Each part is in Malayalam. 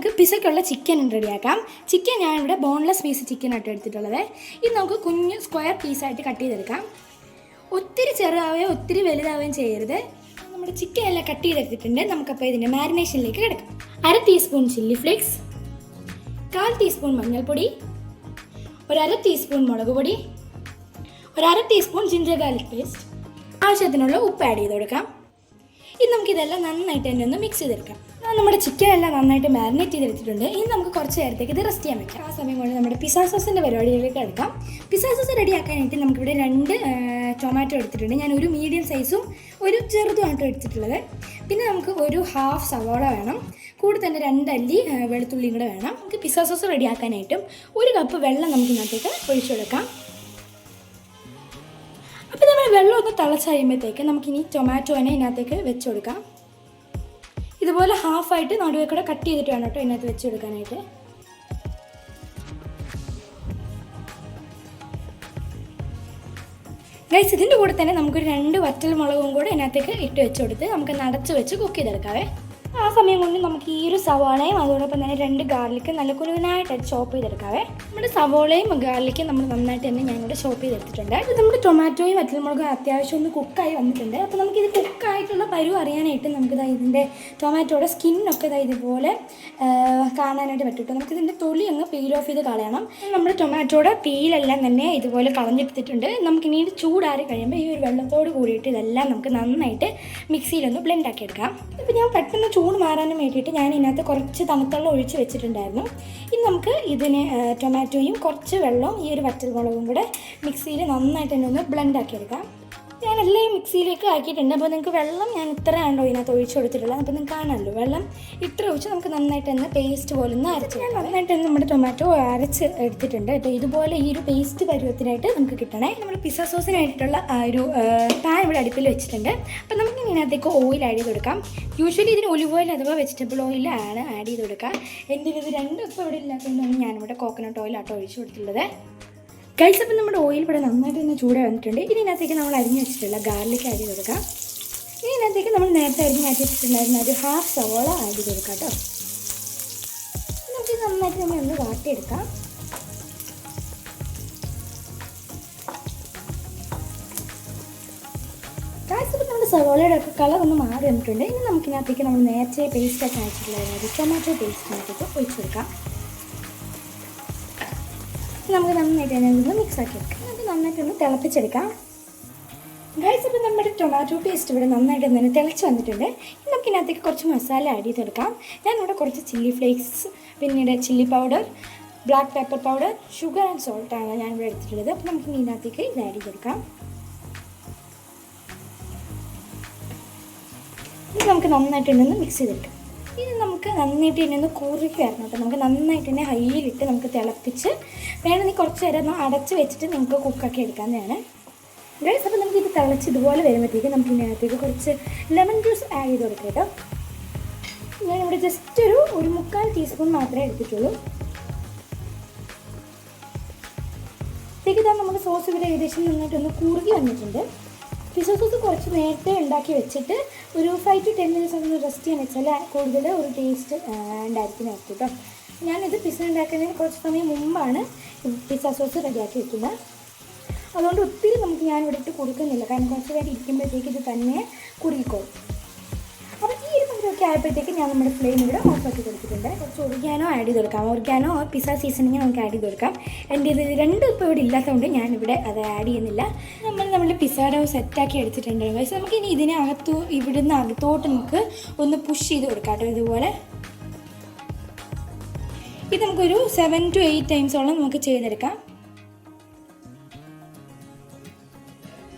നമുക്ക് പിസയ്ക്കുള്ള ചിക്കൻ റെഡിയാക്കാം. ചിക്കൻ ഞാനിവിടെ ബോൺലെസ് പീസ് ചിക്കനായിട്ട് എടുത്തിട്ടുള്ളത്. ഇത് നമുക്ക് കുഞ്ഞ് സ്ക്വയർ പീസായിട്ട് കട്ട് ചെയ്തെടുക്കാം. ഒത്തിരി ചെറുതാവുകയോ ഒത്തിരി വലുതാവുകയും ചെയ്യരുത്. നമ്മുടെ ചിക്കൻ എല്ലാം കട്ട് ചെയ്തെടുത്തിട്ടുണ്ട്. നമുക്കപ്പോൾ ഇതിൻ്റെ മാരിനേഷനിലേക്ക് കിടക്കാം. 1/2 ടീസ്പൂൺ ചില്ലി ഫ്ലേക്സ്, 1/4 ടീസ്പൂൺ മഞ്ഞൾപ്പൊടി, 1/2 ടീസ്പൂൺ മുളക് പൊടി, 1/2 ടീസ്പൂൺ ജിഞ്ചർ ഗാർലിക് പേസ്റ്റ്, ആവശ്യത്തിനുള്ള ഉപ്പ് ആഡ് ചെയ്ത് കൊടുക്കാം. ഇനി നമുക്കിതെല്ലാം നന്നായിട്ട് തന്നെ ഒന്ന് മിക്സ് ചെയ്തെടുക്കാം. നമ്മുടെ ചിക്കൻ എല്ലാം നന്നായിട്ട് മാരിനേറ്റ് ചെയ്തെടുത്തിട്ടുണ്ട്. ഇനി നമുക്ക് കുറച്ച് നേരത്തേക്ക് ഇത് റെസ്റ്റ് ചെയ്യാൻ വെക്കാം. ആ സമയം കൊണ്ട് നമ്മുടെ പിസ്സ സോസിൻ്റെ പരിപാടിയിലേക്ക് എടുക്കാം. പിസ്സ സോസ് റെഡിയാക്കാനായിട്ട് നമുക്കിവിടെ 2 ടൊമാറ്റോ എടുത്തിട്ടുണ്ട്. ഞാൻ ഒരു മീഡിയം സൈസും ഒരു ചെറുതുമായിട്ട് എടുത്തിട്ടുള്ളത്. പിന്നെ നമുക്ക് ഒരു 1/2 സവാള വേണം. കൂടെ തന്നെ 2 അല്ലി വെളുത്തുള്ളിയും കൂടെ വേണം. നമുക്ക് പിസ്സ സോസ് റെഡിയാക്കാനായിട്ടും 1 കപ്പ് വെള്ളം നമുക്ക് ഇതിനകത്തേക്ക് ഒഴിച്ചു കൊടുക്കാം. അപ്പോൾ നമ്മൾ വെള്ളം ഒന്ന് തിളച്ച് കഴിയുമ്പോഴത്തേക്ക് നമുക്കിനി ടൊമാറ്റോനെ ഇതിനകത്തേക്ക് വെച്ച് കൊടുക്കാം. ഇതുപോലെ ഹാഫായിട്ട് നടുവേ കൂടെ കട്ട് ചെയ്തിട്ട് വേണം കേട്ടോ ഇതിനകത്ത് വെച്ച് കൊടുക്കാനായിട്ട്. ഗൈസ്, ഇതിൻ്റെ കൂടെ തന്നെ നമുക്കൊരു 2 വറ്റൽ മുളകും കൂടെ ഇതിനകത്തേക്ക് ഇട്ട് വെച്ച് കൊടുത്ത് നമുക്ക് അടച്ച് വെച്ച് കുക്ക് ചെയ്തെടുക്കാവേ. ആ സമയം കൊണ്ട് നമുക്ക് ഈ ഒരു സവാളയും അതോടൊപ്പം തന്നെ 2 ഗാർലിക്ക് നല്ല കുനുകുനായിട്ട് ചോപ്പ് ചെയ്തെടുക്കാവേ. നമ്മുടെ സവാളയും ഗാർലിക്കും നമ്മൾ നന്നായിട്ട് തന്നെ ഞാനിവിടെ ചോപ്പ് ചെയ്തെടുത്തിട്ടുണ്ട്. ഇത് നമ്മുടെ ടൊമാറ്റോയും വറ്റൽമുളകും അത്യാവശ്യം ഒന്ന് കുക്കായി വന്നിട്ടുണ്ട്. അപ്പോൾ നമുക്കിത് കുക്കായിട്ടുള്ള പരുവ് അറിയാനായിട്ട് നമുക്കിത് ഇതിൻ്റെ ടൊമാറ്റോയുടെ സ്കിന്നൊക്കെ ഇതുപോലെ കാണാനായിട്ട് പറ്റും. നമുക്കിതിൻ്റെ തൊലി അങ്ങ് പീൽ ഓഫ് ചെയ്ത് കളയണം. നമ്മുടെ ടൊമാറ്റോയുടെ പീലെല്ലാം തന്നെ ഇതുപോലെ കളഞ്ഞെടുത്തിട്ടുണ്ട്. നമുക്കിനി ഇത് ചൂടാറി കഴിയുമ്പോൾ ഈ ഒരു വെള്ളത്തോട് കൂടിയിട്ട് ഇതെല്ലാം നമുക്ക് നന്നായിട്ട് മിക്സിയിലൊന്ന് ബ്ലെൻഡ് ആക്കി എടുക്കാം. ഇപ്പോൾ ഞാൻ പെട്ടെന്ന് ചൂട് മാറാനും വേണ്ടിയിട്ട് ഞാൻ ഇതിനകത്ത് കുറച്ച് തണുത്തുള്ള ഒഴിച്ച് വെച്ചിട്ടുണ്ടായിരുന്നു. ഇനി നമുക്ക് ഇതിന് ടൊമാറ്റോയും കുറച്ച് വെള്ളവും ഈ ഒരു വറ്റൽമുളകും കൂടെ മിക്സിയിൽ നന്നായിട്ട് തന്നെ ഒന്ന് ബ്ലെൻഡ് ആക്കി എടുക്കാം. ഞാനെല്ലാം മിക്സിയിലേക്ക് ആക്കിയിട്ടുണ്ട്. അപ്പോൾ നിങ്ങൾക്ക് വെള്ളം ഞാൻ ഇത്ര ആണോ ഇതിനകത്ത് ഒഴിച്ച് കൊടുത്തിട്ടുള്ളത്. അപ്പോൾ നിങ്ങൾക്ക് കാണാമല്ലോ, വെള്ളം ഇത്ര ഒഴിച്ച് നമുക്ക് നന്നായിട്ട് തന്നെ പേസ്റ്റ് പോലെ ഒന്ന് അരച്ച് ഞാൻ നന്നായിട്ട് തന്നെ നമ്മുടെ ടൊമാറ്റോ അരച്ച് എടുത്തിട്ടുണ്ട്. അപ്പോൾ ഇതുപോലെ ഈ ഒരു പേസ്റ്റ് പരുവത്തിനായിട്ട് നമുക്ക് കിട്ടണേ. നമ്മൾ പിസ്സ സോസിനായിട്ടുള്ള ഒരു പാൻ ഇവിടെ അടുപ്പിൽ വെച്ചിട്ടുണ്ട്. അപ്പോൾ നമുക്ക് ഇതിനകത്തേക്ക് ഓയിൽ ആഡ് ചെയ്ത് കൊടുക്കാം. യൂഷ്വലി ഇതിന് ഒലിവ് ഓയിൽ അഥവാ വെജിറ്റബിൾ ഓയിലാണ് ആഡ് ചെയ്ത് കൊടുക്കുക. എൻ്റെ ഇത് 2 ഇപ്പോൾ ഇവിടെ ഇല്ലാത്തതുകൊണ്ടാണ് ഞാനിവിടെ കോക്കനട്ട് ഓയിലാട്ടോ ഒഴിച്ച് കൊടുത്തിട്ടുള്ളത്. ഗൈസ്, അപ്പം നമ്മുടെ ഓയിൽ ഇവിടെ നന്നായിട്ട് തന്നെ ചൂടായി വന്നിട്ടുണ്ട്. ഇതിനകത്തേക്ക് നമ്മൾ അരിഞ്ഞ് വെച്ചിട്ടുള്ള ഗാർലിക് ആഡ് ചെയ്ത് കൊടുക്കാം. ഇതിനകത്തേക്ക് നമ്മൾ നേരത്തെ അരിഞ്ഞ് മാറ്റി വെച്ചിട്ടുണ്ടായിരുന്ന ഒരു 1/2 സവോള ആഡ് ചെയ്ത് കൊടുക്കാം കേട്ടോ. നമുക്ക് നന്നായിട്ട് തന്നെ ഒന്ന് വാട്ടിയെടുക്കാം. ഗൈസ്, ഇപ്പം നമ്മുടെ സവോളയുടെ ഒക്കെ കളർ ഒന്ന് മാറി വന്നിട്ടുണ്ട്. ഇനി നമുക്കിനകത്തേക്ക് നമ്മൾ നേരത്തെ പേസ്റ്റൊക്കെ അയച്ചിട്ടുണ്ടായിരുന്നു ടൊമാറ്റോ പേസ്റ്റിനകത്തേക്ക് ഒഴിച്ച് കൊടുക്കാം. നമുക്ക് നന്നായിട്ട് തന്നെ ഒന്ന് മിക്സ് ആക്കി എടുക്കാം. നമുക്ക് നന്നായിട്ടൊന്ന് തിളപ്പിച്ചെടുക്കാം. ഗൈസ്, ഇപ്പം നമ്മുടെ ടൊമാറ്റോ പേസ്റ്റ് ഇവിടെ നന്നായിട്ട് തന്നെ തിളച്ച് വന്നിട്ടുണ്ട്. നമുക്ക് ഇതിനകത്തേക്ക് കുറച്ച് മസാല ആഡ് ചെയ്തെടുക്കാം. ഞാനിവിടെ കുറച്ച് ചില്ലി ഫ്ലേക്സ്, പിന്നീട് chilli powder, black pepper powder, sugar and സോൾട്ടാണ് ഞാനിവിടെ എടുത്തിട്ടുള്ളത്. അപ്പോൾ നമുക്ക് ഇതിനകത്തേക്ക് ഇത് ആഡ് ചെയ്തെടുക്കാം. ഇത് നമുക്ക് നന്നായിട്ട് തന്നെ ഒന്ന് മിക്സ് ചെയ്തെടുക്കാം. ഇത് നമുക്ക് നന്നായിട്ട് തന്നെ ഒന്ന് കുറുക്കി വരണം. അപ്പോൾ നമുക്ക് നന്നായിട്ട് തന്നെ ഹൈയിലിട്ട് നമുക്ക് തിളപ്പിച്ച് വേണമെങ്കിൽ കുറച്ച് നേരം ഒന്ന് അടച്ച് വെച്ചിട്ട് നിങ്ങൾക്ക് കുക്കാക്കി എടുക്കാവുന്നതാണ്. ഗൈസ്, അപ്പോൾ നമുക്ക് ഇത് തിളച്ച് ഇതുപോലെ വരുമ്പോഴത്തേക്ക് നമുക്ക് ഇതിനകത്തേക്ക് കുറച്ച് ലെമൺ ജ്യൂസ് ആഡ് ചെയ്ത് കൊടുക്കാം കേട്ടോ. ഞാനിവിടെ ജസ്റ്റ് ഒരു 1/4 ടീസ്പൂൺ മാത്രമേ എടുത്തിട്ടുള്ളൂ. ഇതാ നമ്മുടെ സോസ് ഇവിടെ ഏകദേശം നന്നായിട്ടൊന്ന് കുറുകി വന്നിട്ടുണ്ട്. പിസ്സ സോസ് കുറച്ച് നേരത്തെ ഉണ്ടാക്കി വെച്ചിട്ട് ഒരു 5 to 10 മിനിറ്റ്സ് ഒന്ന് റെസ്റ്റ് ചെയ്യാൻ വെച്ചാൽ കൂടുതൽ ഒരു ടേസ്റ്റ് ഉണ്ടായിരിക്കും കേട്ടോ. ഞാനിത് പിസ്സ ഉണ്ടാക്കുന്നതിന് കുറച്ച് സമയം മുമ്പാണ് പിസ്സ സോസ് റെഡിയാക്കി വെക്കുന്നത്. അതുകൊണ്ട് ഒത്തിരി നമുക്ക് ഞാനിവിടെ ഇട്ട് കൊടുക്കുന്നില്ല, കാരണം കുറച്ച് നേരം ഇരിക്കുമ്പോഴത്തേക്ക് ഇത് തന്നെ കുറുകിക്കോളും. അപ്പോൾ ഈ ഒരു പതിനൊക്കെ ആയപ്പോഴത്തേക്ക് ഞാൻ നമ്മുടെ ഫ്ലെയിം ഇവിടെ ഓഫാക്കി കൊടുത്തിട്ടുണ്ട്. കുറച്ച് ഒറിഗാനോ ആഡ് ചെയ്ത് കൊടുക്കാം. ഒറിഗാനോ പിസ്സ സീസണിങ് നമുക്ക് ആഡ് ചെയ്ത് കൊടുക്കാം. എൻ്റെ ഇത് 2 ഇപ്പോൾ ഇവിടെ ഇല്ലാത്തതുകൊണ്ട് ഞാനിവിടെ അത് ആഡ് ചെയ്യുന്നില്ല. നമ്മൾ പിസ്സ ഡോ സെറ്റാക്കി എടുത്തിട്ടുണ്ട്. പക്ഷേ നമുക്ക് ഇനി ഇതിനകത്ത് ഇവിടുന്ന് അകത്തോട്ട് നമുക്ക് ഒന്ന് പുഷ് ചെയ്ത് കൊടുക്കാം കേട്ടോ. ഇതുപോലെ ഇത് നമുക്കൊരു 7 to 8 ടൈംസോളം നമുക്ക് ചെയ്തെടുക്കാം.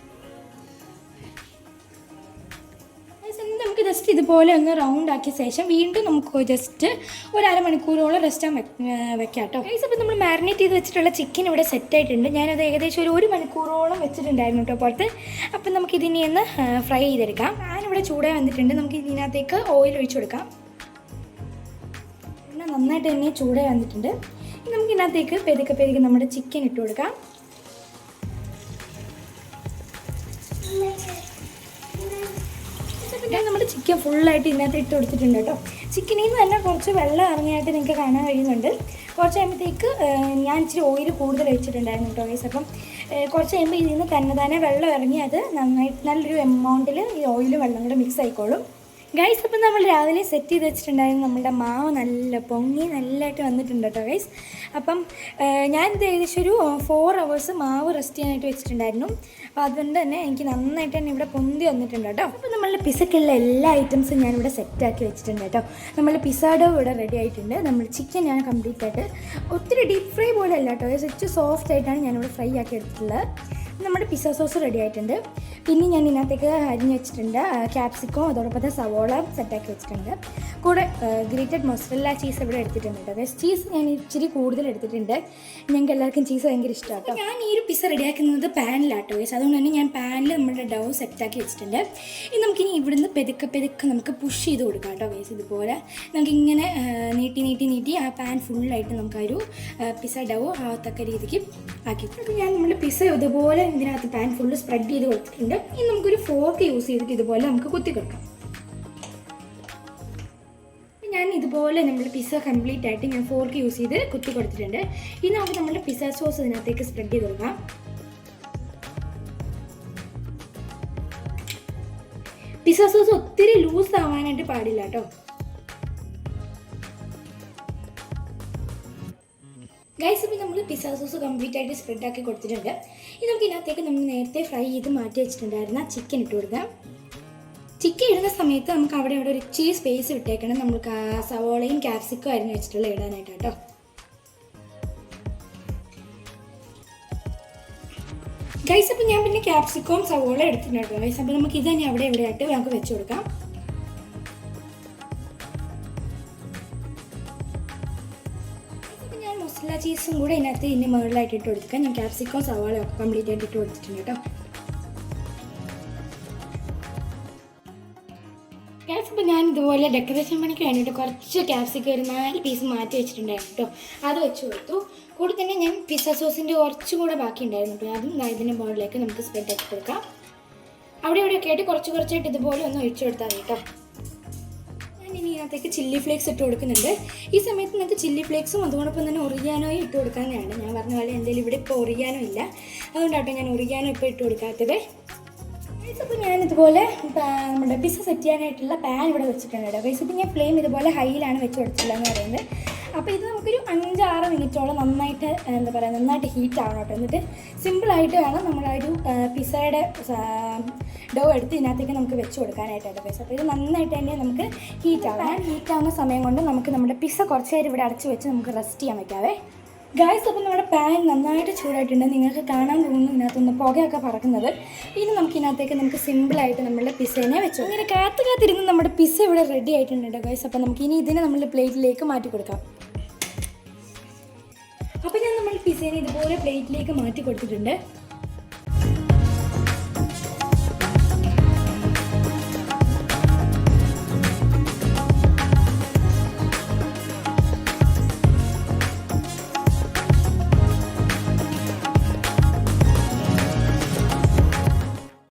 നമുക്ക് ജസ്റ്റ് ഇതുപോലെ ഒന്ന് റൗണ്ട് ആക്കിയ ശേഷം വീണ്ടും നമുക്ക് ജസ്റ്റ് ഒരു അരമണിക്കൂറോളം റെസ്റ്റ് വെക്കാം കേട്ടോ. അപ്പോൾ നമ്മൾ മാരിനേറ്റ് ചെയ്ത് വെച്ചിട്ടുള്ള ചിക്കൻ ഇവിടെ സെറ്റായിട്ടുണ്ട്. ഞാനത് ഏകദേശം ഒരു 1 മണിക്കൂറോളം വെച്ചിട്ടുണ്ടായിരുന്നു കേട്ടോ പുറത്ത്. അപ്പം നമുക്കിതിനെ ഒന്ന് ഫ്രൈ ചെയ്തെടുക്കാം. ഞാനിവിടെ ചൂടായി വന്നിട്ടുണ്ട്. നമുക്ക് ഇതിനകത്തേക്ക് ഓയിൽ ഒഴിച്ചു കൊടുക്കാം. പിന്നെ നന്നായിട്ട് തന്നെ ചൂടായി വന്നിട്ടുണ്ട്. നമുക്ക് ഇതിനകത്തേക്ക് പെതുക്കെ നമ്മുടെ ചിക്കൻ ഇട്ട് കൊടുക്കാം. ഞാൻ നമ്മുടെ ചിക്കൻ ഫുള്ളായിട്ട് ഇതിനകത്ത് ഇട്ട് കൊടുത്തിട്ടുണ്ട് കേട്ടോ. ചിക്കനിൽ നിന്ന് തന്നെ കുറച്ച് വെള്ളം ഇറങ്ങിയായിട്ട് നിങ്ങൾക്ക് കാണാൻ കഴിയുന്നുണ്ട്. കുറച്ച് കഴിയുമ്പോഴത്തേക്ക് ഞാൻ ഇച്ചിരി ഓയിൽ കൂടുതൽ ഒഴിച്ചിട്ടുണ്ടായിരുന്നു കേട്ടോ ഗൈസ്. അപ്പം കുറച്ച് കഴിയുമ്പോൾ ഇതിൽ നിന്ന് തന്നെ വെള്ളം ഇറങ്ങി അത് നന്നായിട്ട് നല്ലൊരു എമൗണ്ടിൽ ഈ ഓയിലും വെള്ളം കൂടെ മിക്സ് ആയിക്കോളും ഗൈസ്. അപ്പം നമ്മൾ രാവിലെ സെറ്റ് ചെയ്ത് വെച്ചിട്ടുണ്ടായിരുന്നു. നമ്മുടെ മാവ് നല്ല പൊങ്ങി നല്ലതായിട്ട് വന്നിട്ടുണ്ട് കേട്ടോ ഗൈസ്. അപ്പം ഞാനിത് ഏകദേശം ഒരു 4 hours മാവ് റെസ്റ്റ് ചെയ്യാനായിട്ട് വെച്ചിട്ടുണ്ടായിരുന്നു. അപ്പോൾ അതുകൊണ്ട് തന്നെ എനിക്ക് നന്നായിട്ട് തന്നെ ഇവിടെ പൊന്തി വന്നിട്ടുണ്ട് കേട്ടോ. അപ്പോൾ നമ്മളുടെ പിസയ്ക്കുള്ള എല്ലാ ഐറ്റംസും ഞാനിവിടെ സെറ്റാക്കി വെച്ചിട്ടുണ്ട് കേട്ടോ. നമ്മൾ പിസ്സ ഡോ ഇവിടെ റെഡി ആയിട്ടുണ്ട്. നമ്മൾ ചിക്കൻ ഞാൻ കംപ്ലീറ്റ് ആയിട്ട് ഒത്തിരി ഡീപ്പ് ഫ്രൈ പോലെ അല്ല കേട്ടോ ഗൈസ്, കുറച്ച് സോഫ്റ്റ് ആയിട്ടാണ് ഞാനിവിടെ ഫ്രൈ ആക്കി എടുത്തിട്ടുള്ളത്. നമ്മുടെ പിസ്സ സോസ് റെഡി ആയിട്ടുണ്ട്. പിന്നെ ഞാൻ ഇതിനകത്തേക്ക് അരിഞ്ഞ് വെച്ചിട്ടുണ്ട് ക്യാപ്സിക്കോ, അതോടൊപ്പം തന്നെ സവോള സെറ്റാക്കി വെച്ചിട്ടുണ്ട്. കൂടെ ഗ്രേറ്റഡ് മൊസറല്ല ചീസ് ഇവിടെ എടുത്തിട്ടുണ്ട് കേട്ടോ. ചീസ് ഞാൻ ഇച്ചിരി കൂടുതൽ എടുത്തിട്ടുണ്ട്. ഞങ്ങൾക്ക് എല്ലാവർക്കും ചീസ് ഭയങ്കര ഇഷ്ടമാണ് കേട്ടോ. ഞാൻ ഈ ഒരു പിസ്സ റെഡിയാക്കുന്നത് പാനിലാട്ടോ ഗൈസ്. അതുകൊണ്ട് തന്നെ ഞാൻ പാനിൽ നമ്മുടെ ഡോ സെറ്റാക്കി വെച്ചിട്ടുണ്ട്. ഇനി നമുക്കിനി ഇവിടുന്ന് പെതുക്കെ നമുക്ക് പുഷ് ചെയ്ത് കൊടുക്കാം കേട്ടോ ഗൈസ്. ഇതുപോലെ നമുക്കിങ്ങനെ നീട്ടി ആ പാൻ ഫുള്ളായിട്ട് നമുക്കൊരു പിസ്സ ഡോ ആവത്തക്ക രീതിക്ക് ആക്കി. അപ്പോൾ ഞാൻ നമ്മുടെ പിസ്സ ഇതുപോലെ ഇതിനകത്ത് പാൻ ഫുള്ള് സ്പ്രെഡ് ചെയ്ത് കൊടുത്തിട്ടുണ്ട്. ഇനി നമുക്കൊരു ഫോർക്ക് യൂസ് ചെയ്തിട്ട് ഇതുപോലെ നമുക്ക് കുത്തി കൊടുക്കാം. ഞാൻ ഇതുപോലെ നമ്മുടെ പിസ്സ കംപ്ലീറ്റ് ആയിട്ട് ഞാൻ ഫോർക്ക് യൂസ് ചെയ്ത് കുത്തി കൊടുത്തിട്ടുണ്ട്. ഇനി നമുക്ക് നമ്മുടെ പിസ്സ സോസ് ഇതിനകത്തേക്ക് സ്പ്രെഡ് ചെയ്ത് കൊടുക്കാം. പിസ്സ സോസ് ഒത്തിരി ലൂസ് ആവാനായിട്ട് പാടില്ല കേട്ടോ. ഗൈസ്, ഇപ്പോൾ നമ്മൾ പിസ്സ സോസ് കംപ്ലീറ്റ് ആയിട്ട് സ്പ്രെഡ് ആക്കി കൊടുത്തിട്ടുണ്ട്. ഇനി നമുക്ക് ഇതിനകത്തേക്ക് നമ്മൾ നേരത്തെ ഫ്രൈ ചെയ്ത് മാറ്റി വെച്ചിട്ടുണ്ടായിരുന്ന ചിക്കൻ ഇട്ട് കൊടുക്കാം. ചിക്കൻ ഇടുന്ന സമയത്ത് നമുക്ക് അവിടെ ഒരു ഇച്ചിരി സ്പേസ് വിട്ടേക്കണം. നമുക്ക് സവോളയും ക്യാപ്സിക്കും അരിഞ്ഞ് വെച്ചിട്ടുള്ള ഇടാനായിട്ട് കേട്ടോ. ഗൈസ്, അപ്പോൾ ഞാൻ പിന്നെ ക്യാപ്സിക്കവും സവോള എടുത്തിട്ടുണ്ട് കേട്ടോ ഗൈസ്. അപ്പോൾ നമുക്ക് ഇത് തന്നെ അവിടെ എവിടെയായിട്ട് നമുക്ക് വെച്ച് കൊടുക്കാം. മസാല ചീസും കൂടെ ഇതിനകത്ത് ഇതിൻ്റെ മുകളിലായിട്ട് ഇട്ട് കൊടുക്കാം. ഞാൻ ക്യാപ്സിക്കോ സവാള ഒക്കെ കംപ്ലീറ്റ് ആയിട്ട് ഇട്ട് കൊടുത്തിട്ടുണ്ട് കേട്ടോ. ഗൈസ്, ഇപ്പോൾ ഞാൻ ഇതുപോലെ ഡെക്കറേഷൻ പണിക്ക് വേണ്ടിയിട്ട് കുറച്ച് ക്യാപ്സിക്കം ഒരു 4 പീസ് മാറ്റി വെച്ചിട്ടുണ്ടായിരുന്നു കേട്ടോ. അത് വെച്ച് കൊടുത്തു. കൂടെ തന്നെ ഞാൻ പിസ്സ സോസിൻ്റെ കുറച്ചും കൂടെ ബാക്കി ഉണ്ടായിരുന്നു കേട്ടോ. അതും ഇതിൻ്റെ മുകളിലേക്ക് നമുക്ക് സ്പ്രെഡ് ആക്കി കൊടുക്കാം. അവിടെ ഇവിടെയൊക്കെ ആയിട്ട് കുറച്ചായിട്ട് ഇതുപോലെ ഒന്ന് ഒഴിച്ചു കൊടുത്താൽ മതി കേട്ടോ. ഇനി ഇതിനകത്തേക്ക് ചില്ലി ഫ്ലേക്സ് ഇട്ട് കൊടുക്കുന്നുണ്ട്. ഈ സമയത്ത് നിങ്ങൾക്ക് ചില്ലി ഫ്ലേക്സും അതോടൊപ്പം തന്നെ ഒറിഗാനോയും ഇട്ട് കൊടുക്കാനാണ്. ഞാൻ പറഞ്ഞ പോലെ എന്തെങ്കിലും ഇവിടെ ഇപ്പോൾ ഒറിഗാനോ ഇല്ല, അതുകൊണ്ടാട്ടോ ഞാൻ ഒറിഗാനോ ഇപ്പോൾ ഇട്ട് കൊടുക്കാത്തത്. അപ്പോൾ ഞാനിതുപോലെ നമ്മുടെ പിസ്സ സെറ്റ് ചെയ്യാനായിട്ടുള്ള പാൻ ഇവിടെ വെച്ചിട്ടുണ്ട് കേട്ടോ. ഇപ്പോൾ ഞാൻ ഫ്ലെയിം ഇതുപോലെ ഹൈയിലാണ് വെച്ച് കൊടുത്തില്ലെന്ന് പറയുന്നത്. അപ്പോൾ ഇത് നമുക്കൊരു 5-6 മിനിറ്റോളം നന്നായിട്ട് നന്നായിട്ട് ഹീറ്റ് ആവണം കേട്ടോ. എന്നിട്ട് സിമ്പിളായിട്ട് വേണം നമ്മളൊരു പിസ്സയുടെ ഡോ എടുത്ത് ഇതിനകത്തേക്ക് നമുക്ക് വെച്ച് കൊടുക്കാനായിട്ടാണ് പൈസ. അപ്പോൾ ഇത് നന്നായിട്ട് തന്നെ നമുക്ക് ഹീറ്റ് ആവുന്ന സമയം കൊണ്ട് നമുക്ക് നമ്മുടെ പിസ്സ കുറച്ച് നേരം ഇവിടെ അടച്ച് വെച്ച് നമുക്ക് റെസ്റ്റ് ചെയ്യാൻ വയ്ക്കാവേ ഗായ്സ്. അപ്പോൾ നമ്മുടെ പാൻ നന്നായിട്ട് ചൂടായിട്ടുണ്ട്. നിങ്ങൾക്ക് കാണാൻ തോന്നുന്നു ഇതിനകത്തുനിന്ന് പുകയൊക്കെ പറക്കുന്നത്. ഇനി നമുക്ക് ഇതിനകത്തേക്ക് നമുക്ക് സിമ്പിളായിട്ട് നമ്മളുടെ പിസ്സേനെ വെച്ചു. ഇങ്ങനെ കാത്തിരുന്ന് നമ്മുടെ പിസ്സ ഇവിടെ റെഡി ആയിട്ടുണ്ട് ഗായ്സ്. അപ്പോൾ നമുക്ക് ഇനി ഇതിനെ നമ്മൾ പ്ലേറ്റിലേക്ക് മാറ്റി കൊടുക്കാം. അപ്പോൾ ഞാൻ നമ്മൾ പിസ്സേനെ ഇതുപോലെ പ്ലേറ്റിലേക്ക് മാറ്റി കൊടുത്തിട്ടുണ്ട്.